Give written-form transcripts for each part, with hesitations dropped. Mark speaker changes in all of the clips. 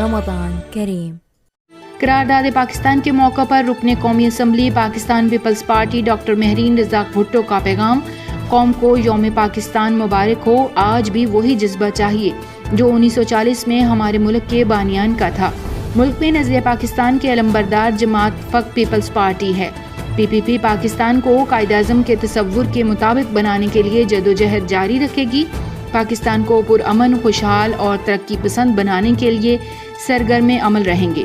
Speaker 1: رمضان کریم۔
Speaker 2: قرارداد پاکستان کے موقع پر رکن قومی assembly Pakistan Peoples Party doctor Mehreen Razzaq Bhutto کا پیغام، قوم کو یوم پاکستان مبارک ہو۔ آج بھی وہی جذبہ چاہیے جو 1940 میں ہمارے ملک کے بانیان کا تھا۔ ملک میں نظریہ پاکستان کے علمبردار جماعت فق پیپلز پارٹی ہے۔ PPP پاکستان کو قائد اعظم کے تصور کے مطابق بنانے کے لیے جدوجہد جاری رکھے گی۔ پاکستان کو پرامن، خوشحال اور ترقی پسند بنانے کے لیے سرگرم عمل رہیں گے۔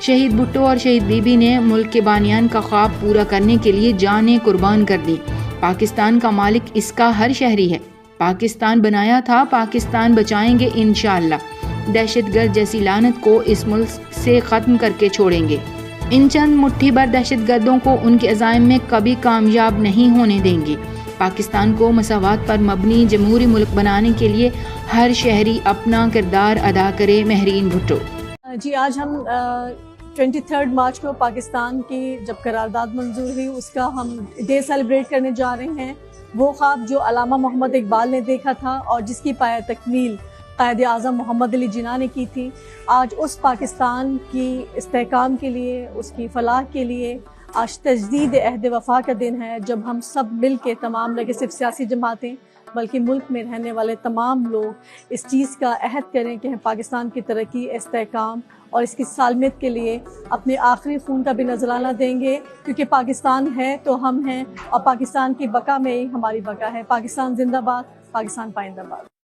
Speaker 2: شہید بھٹو اور شہید بی بی نے ملک کے بانیان کا خواب پورا کرنے کے لیے جانیں قربان کر دی۔ پاکستان کا مالک اس کا ہر شہری ہے۔ پاکستان بنایا تھا، پاکستان بچائیں گے انشاءاللہ۔ دہشت گرد جیسی لعنت کو اس ملک سے ختم کر کے چھوڑیں گے۔ ان چند مٹھی بھر دہشت گردوں کو ان کے عزائم میں کبھی کامیاب نہیں ہونے دیں گے۔ پاکستان کو مساوات پر مبنی جمہوری ملک بنانے کے لیے ہر شہری اپنا کردار ادا کرے۔ مہرین بھٹو۔
Speaker 3: جی، آج ہم 23 مارچ کو پاکستان کی جب قرارداد منظور ہوئی، اس کا ہم ڈے سیلیبریٹ کرنے جا رہے ہیں۔ وہ خواب جو علامہ محمد اقبال نے دیکھا تھا اور جس کی پایہ تکمیل قائد اعظم محمد علی جناح نے کی تھی، آج اس پاکستان کی استحکام کے لیے، اس کی فلاح کے لیے آج تجدید عہد وفا کا دن ہے، جب ہم سب مل کے، تمام نہ کہ صرف سیاسی جماعتیں بلکہ ملک میں رہنے والے تمام لوگ اس چیز کا عہد کریں کہ ہم پاکستان کی ترقی، استحکام اور اس کی سالمیت کے لیے اپنے آخری خون کا بھی نذرانہ دیں گے، کیونکہ پاکستان ہے تو ہم ہیں، اور پاکستان کی بقا میں ہی ہماری بقا ہے۔ پاکستان زندہ باد، پاکستان پائندہ باد۔